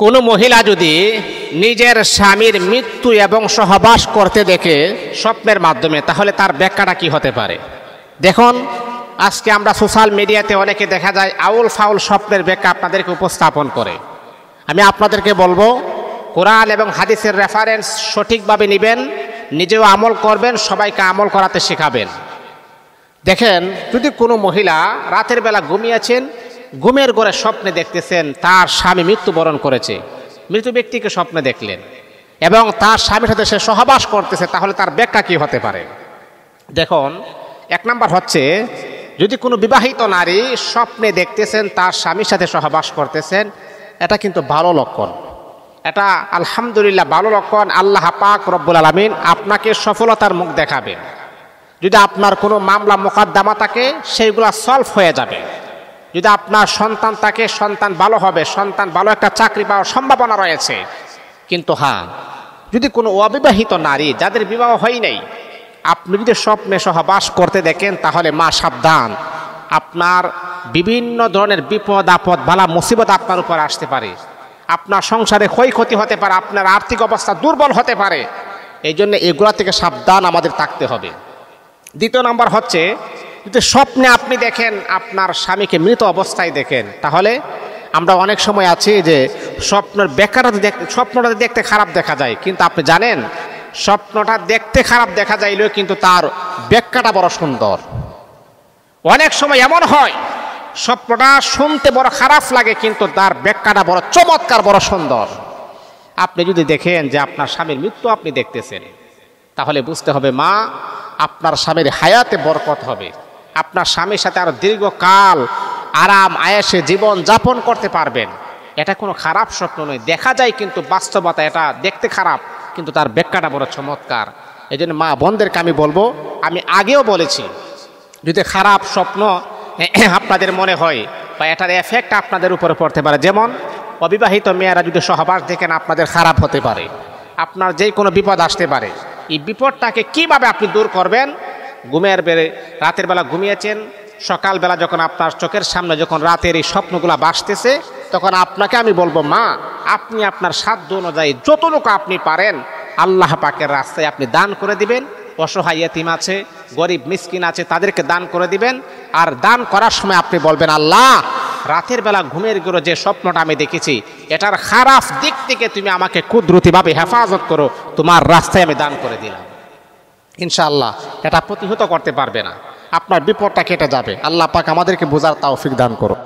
কোনো মহিলা যদি নিজের স্বামীর মৃত্যু এবং সহবাস করতে দেখে স্বপ্নের মাধ্যমে, তাহলে তার ব্যাখ্যাটা কি হতে পারে? দেখুন, আজকে আমরা সোশ্যাল মিডিয়াতে অনেকে দেখা যায় আউল ফাউল স্বপ্নের ব্যাখ্যা আপনাদেরকে উপস্থাপন করে। আমি আপনাদেরকে বলবো, কোরআন এবং হাদিসের রেফারেন্স সঠিকভাবে নেবেন, নিজেও আমল করবেন, সবাইকে আমল করাতে শেখাবেন। দেখেন, যদি কোনো মহিলা রাতের বেলা ঘুমিয়েছেন, ঘুমের ঘরে স্বপ্নে দেখতেছেন তার স্বামী মৃত্যুবরণ করেছে, মৃত ব্যক্তিকে স্বপ্নে দেখলেন এবং তার স্বামীর সাথে সে সহবাস করতেছে, তাহলে তার ব্যাখ্যা কি হতে পারে? দেখুন, এক নাম্বার হচ্ছে, যদি কোনো বিবাহিত নারী স্বপ্নে দেখতেছেন তার স্বামীর সাথে সহবাস করতেছেন, এটা কিন্তু ভালো লক্ষণ, এটা আলহামদুলিল্লাহ ভালো লক্ষণ। আল্লাহ পাক রব্বুল আলামিন আপনাকে সফলতার মুখ দেখাবেন। যদি আপনার কোনো মামলা মোকদ্দমা থাকে, সেইগুলো সলভ হয়ে যাবে। যদি আপনার সন্তান থাকে, সন্তান ভালো হবে, সন্তান ভালো একটা চাকরি পাওয়ার সম্ভাবনা রয়েছে। কিন্তু হ্যাঁ, যদি কোনো অবিবাহিত নারী যাদের বিবাহ হয় নাই, আপনি যদি স্বপ্নে সহবাস করতে দেখেন, তাহলে মা সাবধান, আপনার বিভিন্ন ধরনের বিপদ আপদ বালা মুসিবত আপনার উপর আসতে পারে, আপনার সংসারে ক্ষয়ক্ষতি হতে পারে, আপনার আর্থিক অবস্থা দুর্বল হতে পারে। এই জন্য এগুলা থেকে সাবধান আমাদের থাকতে হবে। দ্বিতীয় নাম্বার হচ্ছে, যদি স্বপ্নে আপনি দেখেন আপনার স্বামীকে মৃত অবস্থায় দেখেন, তাহলে আমরা অনেক সময় আছি যে স্বপ্নের ব্যাখ্যাটা স্বপ্নটা দেখতে খারাপ দেখা যায়, কিন্তু আপনি জানেন স্বপ্নটা দেখতে খারাপ দেখা যাইলেও কিন্তু তার ব্যাখ্যাটা বড় সুন্দর। অনেক সময় এমন হয় স্বপ্নটা শুনতে বড় খারাপ লাগে, কিন্তু তার ব্যাখ্যাটা বড় চমৎকার, বড় সুন্দর। আপনি যদি দেখেন যে আপনার স্বামীর মৃত্যু আপনি দেখতেছেন, তাহলে বুঝতে হবে মা, আপনার স্বামীর হায়াতে বরকত হবে, আপনার স্বামীর সাথে আরো দীর্ঘকাল আরাম আয়েশে জীবন যাপন করতে পারবেন। এটা কোনো খারাপ স্বপ্ন নয়, দেখা যায় কিন্তু বাস্তবতা এটা দেখতে খারাপ, কিন্তু তার ব্যাখ্যাটা বড় চমৎকার। এই জন্য মা বোনদেরকে আমি বলবো, আমি আগেও বলেছি, যদি খারাপ স্বপ্ন আপনাদের মনে হয় বা এটার এফেক্ট আপনাদের উপরে পড়তে পারে, যেমন অবিবাহিত মেয়েরা যদি সহবাস দেখেন আপনাদের খারাপ হতে পারে, আপনার যে কোনো বিপদ আসতে পারে। এই বিপদটাকে কিভাবে আপনি দূর করবেন? রাতের বেলা ঘুমিয়েছেন, সকালবেলা যখন আপনার চোখের সামনে যখন রাতের এই স্বপ্নগুলো ভাসতেছে, তখন আপনাকে আমি বলবো মা, আপনি আপনার সাধ্য অনুযায়ী যতটুকু আপনি পারেন আল্লাহ পাকের রাস্তায় আপনি দান করে দিবেন। অসহায় ইয়েতিম আছে, গরিব মিসকিন আছে, তাদেরকে দান করে দিবেন। আর দান করার সময় আপনি বলবেন, আল্লাহ, রাতের বেলা ঘুমের ঘরে যে স্বপ্নটা আমি দেখেছি, এটার খারাপ দিক থেকে তুমি আমাকে কুদরতিভাবে হেফাজত করো, তোমার রাস্তায় আমি দান করে দিলাম। ইনশাআল্লাহ এটা প্রতিহত করতে পারবে না, আপনার বিপদটা কেটে যাবে। আল্লাহ পাক আমাদেরকে বোঝার তৌফিক দান করো।